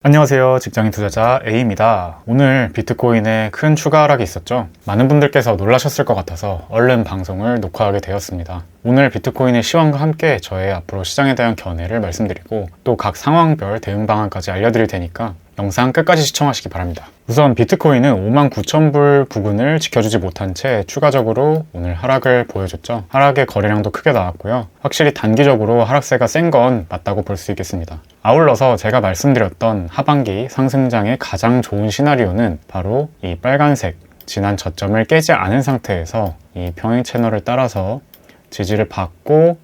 안녕하세요. 직장인 투자자 A입니다. 오늘 비트코인에 큰 추가 하락이 있었죠. 많은 분들께서 놀라셨을 것 같아서 얼른 방송을 녹화하게 되었습니다. 오늘 비트코인의 시황과 함께 저의 앞으로 시장에 대한 견해를 말씀드리고 또 각 상황별 대응 방안까지 알려드릴 테니까 영상 끝까지 시청하시기 바랍니다. 우선 비트코인은 59,000불 부근을 지켜주지 못한 채 추가적으로 오늘 하락을 보여줬죠. 하락의 거래량도 크게 나왔고요. 확실히 단기적으로 하락세가 센 건 맞다고 볼 수 있겠습니다. 아울러서 제가 말씀드렸던 하반기 상승장의 가장 좋은 시나리오는 바로 이 빨간색 지난 저점을 깨지 않은 상태에서 이 평행 채널을 따라서 지지를 받고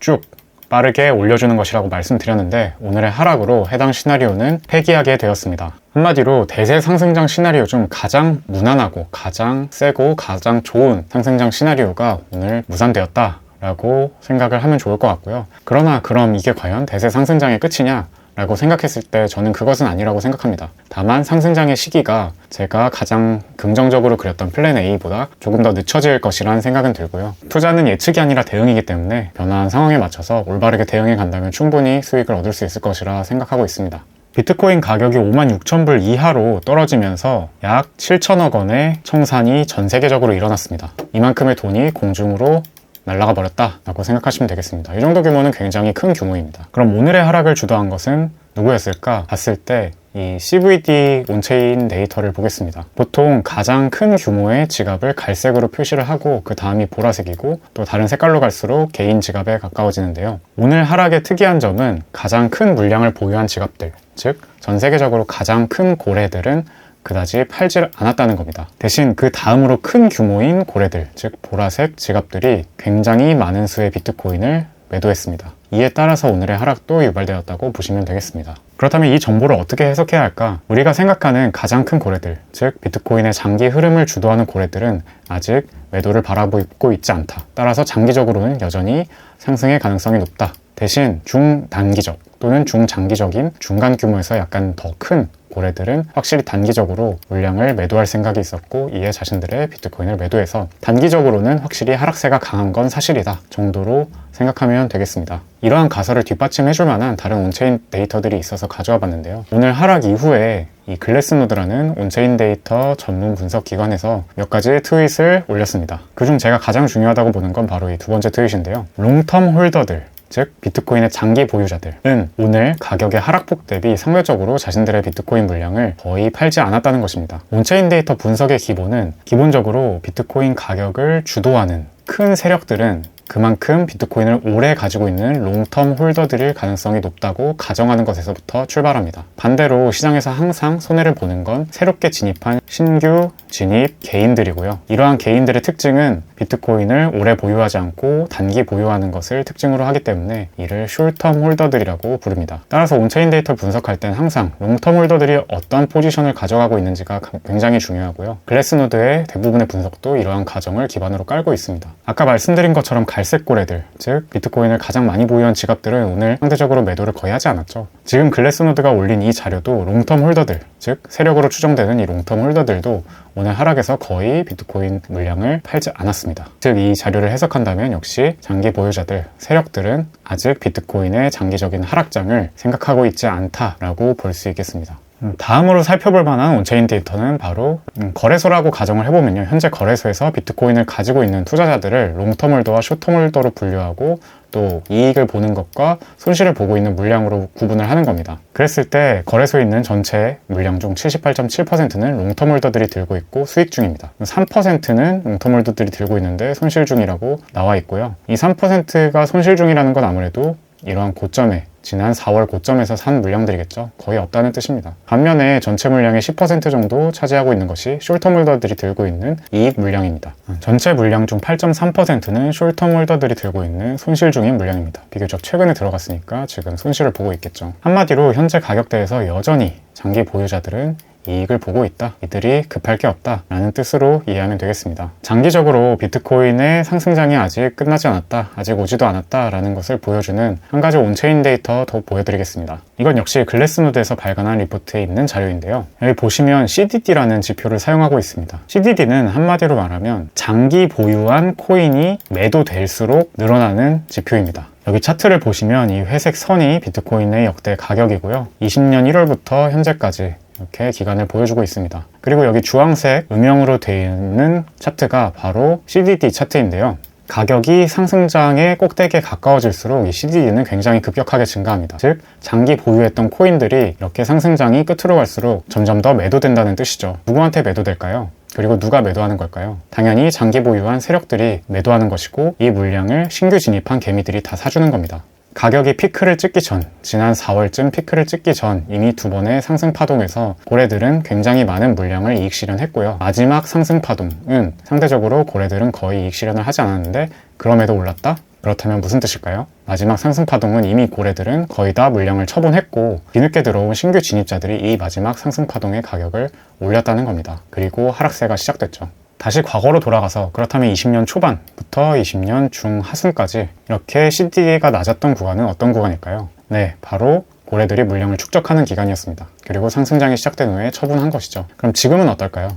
쭉 빠르게 올려주는 것이라고 말씀드렸는데 오늘의 하락으로 해당 시나리오는 폐기하게 되었습니다. 한마디로 대세 상승장 시나리오 중 가장 무난하고 가장 세고 가장 좋은 상승장 시나리오가 오늘 무산되었다 라고 생각을 하면 좋을 것 같고요. 그러나 그럼 이게 과연 대세 상승장의 끝이냐? 라고 생각했을 때 저는 그것은 아니라고 생각합니다. 다만 상승장의 시기가 제가 가장 긍정적으로 그렸던 플랜 A보다 조금 더 늦춰질 것이라는 생각은 들고요. 투자는 예측이 아니라 대응이기 때문에 변화한 상황에 맞춰서 올바르게 대응해 간다면 충분히 수익을 얻을 수 있을 것이라 생각하고 있습니다. 비트코인 가격이 56,000불 이하로 떨어지면서 약 7천억 원의 청산이 전 세계적으로 일어났습니다. 이만큼의 돈이 공중으로 날아가 버렸다 라고 생각하시면 되겠습니다. 이 정도 규모는 굉장히 큰 규모입니다. 그럼 오늘의 하락을 주도한 것은 누구였을까 봤을 때 이 CVD 온체인 데이터를 보겠습니다. 보통 가장 큰 규모의 지갑을 갈색으로 표시를 하고 그 다음이 보라색이고 또 다른 색깔로 갈수록 개인 지갑에 가까워지는데요. 오늘 하락의 특이한 점은 가장 큰 물량을 보유한 지갑들, 즉 전 세계적으로 가장 큰 고래들은 그다지 팔지 않았다는 겁니다. 대신 그 다음으로 큰 규모인 고래들, 즉 보라색 지갑들이 굉장히 많은 수의 비트코인을 매도했습니다. 이에 따라서 오늘의 하락도 유발되었다고 보시면 되겠습니다. 그렇다면 이 정보를 어떻게 해석해야 할까? 우리가 생각하는 가장 큰 고래들, 즉 비트코인의 장기 흐름을 주도하는 고래들은 아직 매도를 바라보고 있지 않다. 따라서 장기적으로는 여전히 상승의 가능성이 높다. 대신 중단기적 또는 중장기적인 중간 규모에서 약간 더 큰 고래들은 확실히 단기적으로 물량을 매도할 생각이 있었고 이에 자신들의 비트코인을 매도해서 단기적으로는 확실히 하락세가 강한 건 사실이다 정도로 생각하면 되겠습니다. 이러한 가설을 뒷받침해줄 만한 다른 온체인 데이터들이 있어서 가져와 봤는데요. 오늘 하락 이후에 이 글래스노드라는 온체인 데이터 전문 분석 기관에서 몇 가지 트윗을 올렸습니다. 그중 제가 가장 중요하다고 보는 건 바로 이 두 번째 트윗인데요. 롱텀 홀더들, 즉 비트코인의 장기 보유자들은 오늘 가격의 하락폭 대비 상대적으로 자신들의 비트코인 물량을 거의 팔지 않았다는 것입니다. 온체인 데이터 분석의 기본은 기본적으로 비트코인 가격을 주도하는 큰 세력들은 그만큼 비트코인을 오래 가지고 있는 롱텀 홀더들일 가능성이 높다고 가정하는 것에서부터 출발합니다. 반대로 시장에서 항상 손해를 보는 건 새롭게 진입한 신규 진입 개인들이고요. 이러한 개인들의 특징은 비트코인을 오래 보유하지 않고 단기 보유하는 것을 특징으로 하기 때문에 이를 숏텀 홀더들이라고 부릅니다. 따라서 온체인 데이터 분석할 땐 항상 롱텀 홀더들이 어떤 포지션을 가져가고 있는지가 굉장히 중요하고요. 글래스노드의 대부분의 분석도 이러한 가정을 기반으로 깔고 있습니다. 아까 말씀드린 것처럼 갈색 고래들, 즉 비트코인을 가장 많이 보유한 지갑들은 오늘 상대적으로 매도를 거의 하지 않았죠. 지금 글래스노드가 올린 이 자료도 롱텀 홀더들, 즉 세력으로 추정되는 이 롱텀 홀더들도 오늘 하락에서 거의 비트코인 물량을 팔지 않았습니다. 즉 이 자료를 해석한다면 역시 장기 보유자들, 세력들은 아직 비트코인의 장기적인 하락장을 생각하고 있지 않다라고 볼 수 있겠습니다. 다음으로 살펴볼 만한 온체인 데이터는 바로 거래소라고 가정을 해보면요. 현재 거래소에서 비트코인을 가지고 있는 투자자들을 롱텀 홀더와 숏텀 홀더로 분류하고 또 이익을 보는 것과 손실을 보고 있는 물량으로 구분을 하는 겁니다. 그랬을 때 거래소에 있는 전체 물량 중 78.7%는 롱텀 홀더들이 들고 있고 수익 중입니다. 3%는 롱텀 홀더들이 들고 있는데 손실 중이라고 나와 있고요. 이 3%가 손실 중이라는 건 아무래도 이러한 고점에 지난 4월 고점에서 산 물량들이겠죠. 거의 없다는 뜻입니다. 반면에 전체 물량의 10% 정도 차지하고 있는 것이 숏텀 홀더들이 들고 있는 이익 물량입니다. 전체 물량 중 8.3%는 숏텀 홀더들이 들고 있는 손실 중인 물량입니다. 비교적 최근에 들어갔으니까 지금 손실을 보고 있겠죠. 한마디로 현재 가격대에서 여전히 장기 보유자들은 이익을 보고 있다. 이들이 급할 게 없다 라는 뜻으로 이해하면 되겠습니다. 장기적으로 비트코인의 상승장이 아직 끝나지 않았다, 아직 오지도 않았다 라는 것을 보여주는 한 가지 온체인 데이터 더 보여드리겠습니다. 이건 역시 글래스노드에서 발간한 리포트에 있는 자료인데요. 여기 보시면 CDD라는 지표를 사용하고 있습니다. CDD는 한마디로 말하면 장기 보유한 코인이 매도될수록 늘어나는 지표입니다. 여기 차트를 보시면 이 회색 선이 비트코인의 역대 가격이고요. 20년 1월부터 현재까지 이렇게 기간을 보여주고 있습니다. 그리고 여기 주황색 음영으로 되어 있는 차트가 바로 CDD 차트인데요. 가격이 상승장의 꼭대기에 가까워질수록 이 CDD는 굉장히 급격하게 증가합니다. 즉 장기 보유했던 코인들이 이렇게 상승장이 끝으로 갈수록 점점 더 매도된다는 뜻이죠. 누구한테 매도될까요? 그리고 누가 매도하는 걸까요? 당연히 장기 보유한 세력들이 매도하는 것이고, 이 물량을 신규 진입한 개미들이 다 사주는 겁니다. 가격이 피크를 찍기 전, 지난 4월쯤 피크를 찍기 전 이미 두 번의 상승 파동에서 고래들은 굉장히 많은 물량을 이익 실현했고요. 마지막 상승 파동은 상대적으로 고래들은 거의 이익 실현을 하지 않았는데 그럼에도 올랐다? 그렇다면 무슨 뜻일까요? 마지막 상승 파동은 이미 고래들은 거의 다 물량을 처분했고, 뒤늦게 들어온 신규 진입자들이 이 마지막 상승 파동의 가격을 올렸다는 겁니다. 그리고 하락세가 시작됐죠. 다시 과거로 돌아가서, 그렇다면 20년 초반부터 20년 중하순까지 이렇게 CDD가 낮았던 구간은 어떤 구간일까요? 네, 바로 고래들이 물량을 축적하는 기간이었습니다. 그리고 상승장이 시작된 후에 처분한 것이죠. 그럼 지금은 어떨까요?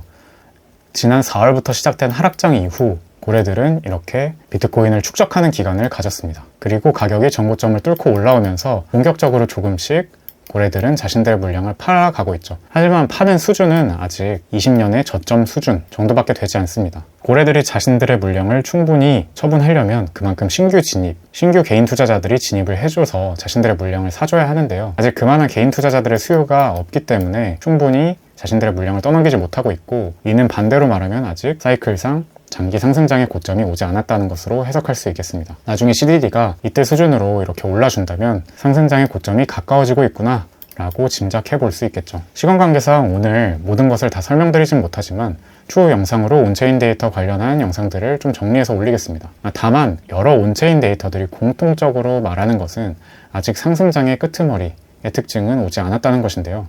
지난 4월부터 시작된 하락장 이후 고래들은 이렇게 비트코인을 축적하는 기간을 가졌습니다. 그리고 가격이 전고점을 뚫고 올라오면서 본격적으로 조금씩 고래들은 자신들의 물량을 팔아가고 있죠. 하지만 파는 수준은 아직 20년의 저점 수준 정도밖에 되지 않습니다. 고래들이 자신들의 물량을 충분히 처분하려면 그만큼 신규 진입, 신규 개인 투자자들이 진입을 해줘서 자신들의 물량을 사줘야 하는데요. 아직 그만한 개인 투자자들의 수요가 없기 때문에 충분히 자신들의 물량을 떠넘기지 못하고 있고, 이는 반대로 말하면 아직 사이클상 장기 상승장의 고점이 오지 않았다는 것으로 해석할 수 있겠습니다. 나중에 CDD가 이때 수준으로 이렇게 올라준다면 상승장의 고점이 가까워지고 있구나 라고 짐작해 볼 수 있겠죠. 시간 관계상 오늘 모든 것을 다 설명드리진 못하지만 추후 영상으로 온체인 데이터 관련한 영상들을 좀 정리해서 올리겠습니다. 다만 여러 온체인 데이터들이 공통적으로 말하는 것은 아직 상승장의 끄트머리의 특징은 오지 않았다는 것인데요.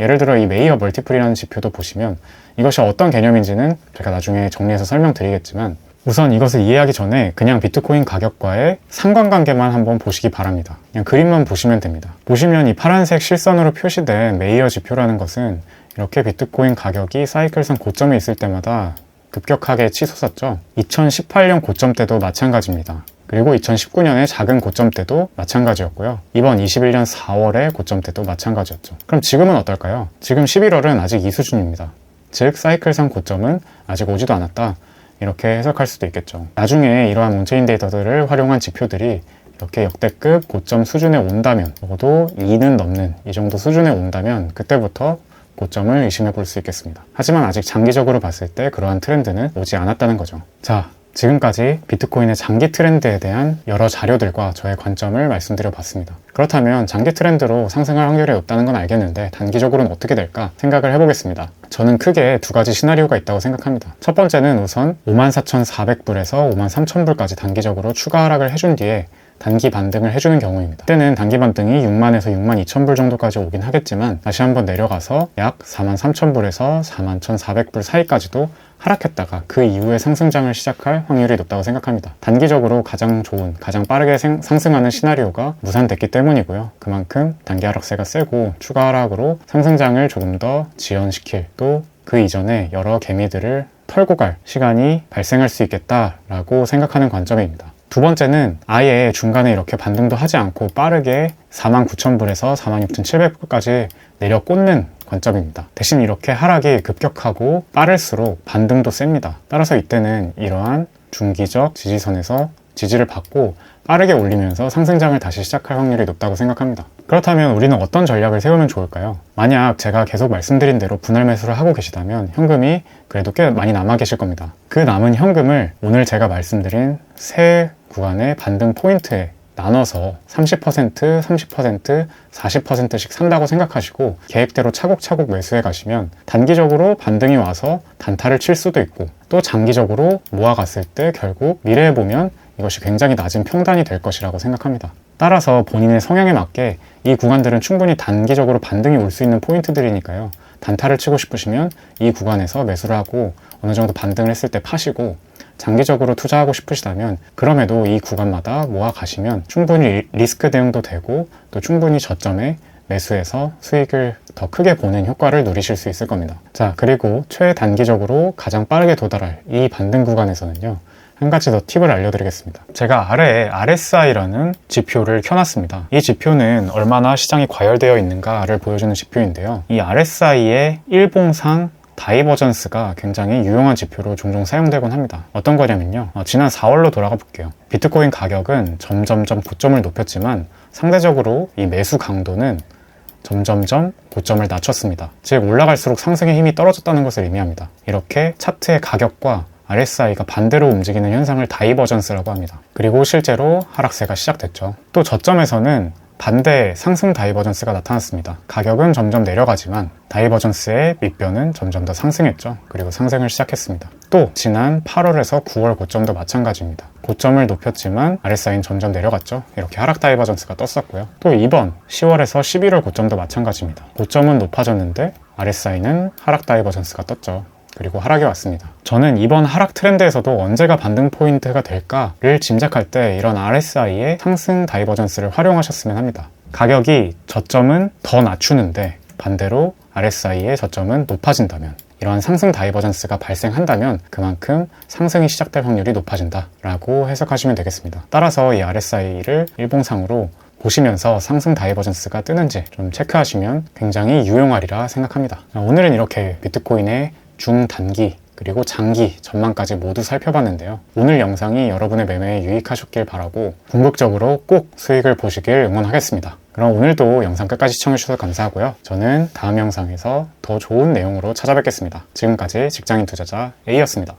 예를 들어 이 메이어 멀티플이라는 지표도 보시면 이것이 어떤 개념인지는 제가 나중에 정리해서 설명드리겠지만, 우선 이것을 이해하기 전에 그냥 비트코인 가격과의 상관관계만 한번 보시기 바랍니다. 그냥 그림만 보시면 됩니다. 보시면 이 파란색 실선으로 표시된 메이어 지표라는 것은 이렇게 비트코인 가격이 사이클상 고점에 있을 때마다 급격하게 치솟았죠. 2018년 고점 때도 마찬가지입니다. 그리고 2019년의 작은 고점 때도 마찬가지였고요. 이번 21년 4월의 고점 때도 마찬가지였죠. 그럼 지금은 어떨까요? 지금 11월은 아직 이 수준입니다. 즉 사이클상 고점은 아직 오지도 않았다, 이렇게 해석할 수도 있겠죠. 나중에 이러한 온체인 데이터들을 활용한 지표들이 이렇게 역대급 고점 수준에 온다면, 적어도 2는 넘는 이 정도 수준에 온다면 그때부터 고점을 의심해 볼 수 있겠습니다. 하지만 아직 장기적으로 봤을 때 그러한 트렌드는 오지 않았다는 거죠. 자, 지금까지 비트코인의 장기 트렌드에 대한 여러 자료들과 저의 관점을 말씀드려 봤습니다. 그렇다면 장기 트렌드로 상승할 확률이 높다는 건 알겠는데 단기적으로는 어떻게 될까 생각을 해보겠습니다. 저는 크게 두 가지 시나리오가 있다고 생각합니다. 첫 번째는 우선 54,400불에서 53,000불까지 단기적으로 추가 하락을 해준 뒤에 단기 반등을 해주는 경우입니다. 그때는 단기 반등이 6만에서 6만 2천불 정도까지 오긴 하겠지만 다시 한번 내려가서 약 4만 3천불에서 4만 1,400불 사이까지도 하락했다가 그 이후에 상승장을 시작할 확률이 높다고 생각합니다. 단기적으로 가장 좋은, 가장 빠르게 상승하는 시나리오가 무산됐기 때문이고요. 그만큼 단기 하락세가 세고 추가 하락으로 상승장을 조금 더 지연시킬, 또 그 이전에 여러 개미들을 털고 갈 시간이 발생할 수 있겠다라고 생각하는 관점입니다. 두 번째는 아예 중간에 이렇게 반등도 하지 않고 빠르게 49,000불에서 46,700불까지 내려 꽂는 관점입니다. 대신 이렇게 하락이 급격하고 빠를수록 반등도 셉니다. 따라서 이때는 이러한 중기적 지지선에서 지지를 받고 빠르게 올리면서 상승장을 다시 시작할 확률이 높다고 생각합니다. 그렇다면 우리는 어떤 전략을 세우면 좋을까요? 만약 제가 계속 말씀드린 대로 분할 매수를 하고 계시다면 현금이 그래도 꽤 많이 남아 계실 겁니다. 그 남은 현금을 오늘 제가 말씀드린 세 구간의 반등 포인트에 나눠서 30%, 30%, 40%씩 산다고 생각하시고 계획대로 차곡차곡 매수해 가시면 단기적으로 반등이 와서 단타를 칠 수도 있고, 또 장기적으로 모아갔을 때 결국 미래에 보면 이것이 굉장히 낮은 평단이 될 것이라고 생각합니다. 따라서 본인의 성향에 맞게 이 구간들은 충분히 단기적으로 반등이 올 수 있는 포인트들이니까요. 단타를 치고 싶으시면 이 구간에서 매수를 하고 어느 정도 반등을 했을 때 파시고, 장기적으로 투자하고 싶으시다면 그럼에도 이 구간마다 모아 가시면 충분히 리스크 대응도 되고 또 충분히 저점에 매수해서 수익을 더 크게 보는 효과를 누리실 수 있을 겁니다. 자, 그리고 최단기적으로 가장 빠르게 도달할 이 반등 구간에서는요, 한 가지 더 팁을 알려드리겠습니다. 제가 아래에 RSI라는 지표를 켜놨습니다. 이 지표는 얼마나 시장이 과열되어 있는가를 보여주는 지표인데요. 이 RSI의 일봉상 다이버전스가 굉장히 유용한 지표로 종종 사용되곤 합니다. 어떤 거냐면요. 지난 4월로 돌아가 볼게요. 비트코인 가격은 점점점 고점을 높였지만 상대적으로 이 매수 강도는 점점점 고점을 낮췄습니다. 즉 올라갈수록 상승의 힘이 떨어졌다는 것을 의미합니다. 이렇게 차트의 가격과 RSI가 반대로 움직이는 현상을 다이버전스라고 합니다. 그리고 실제로 하락세가 시작됐죠. 또 저점에서는 반대 상승 다이버전스가 나타났습니다. 가격은 점점 내려가지만 다이버전스의 밑변은 점점 더 상승했죠. 그리고 상승을 시작했습니다. 또 지난 8월에서 9월 고점도 마찬가지입니다. 고점을 높였지만 RSI는 점점 내려갔죠. 이렇게 하락 다이버전스가 떴었고요. 또 이번 10월에서 11월 고점도 마찬가지입니다. 고점은 높아졌는데 RSI는 하락 다이버전스가 떴죠. 그리고 하락이 왔습니다. 저는 이번 하락 트렌드에서도 언제가 반등 포인트가 될까를 짐작할 때 이런 RSI의 상승 다이버전스를 활용하셨으면 합니다. 가격이 저점은 더 낮추는데 반대로 RSI의 저점은 높아진다면, 이러한 상승 다이버전스가 발생한다면 그만큼 상승이 시작될 확률이 높아진다 라고 해석하시면 되겠습니다. 따라서 이 RSI를 일봉상으로 보시면서 상승 다이버전스가 뜨는지 좀 체크하시면 굉장히 유용하리라 생각합니다. 오늘은 이렇게 비트코인의 중단기 그리고 장기 전망까지 모두 살펴봤는데요. 오늘 영상이 여러분의 매매에 유익하셨길 바라고 궁극적으로 꼭 수익을 보시길 응원하겠습니다. 그럼 오늘도 영상 끝까지 시청해주셔서 감사하고요. 저는 다음 영상에서 더 좋은 내용으로 찾아뵙겠습니다. 지금까지 직장인 투자자 A였습니다.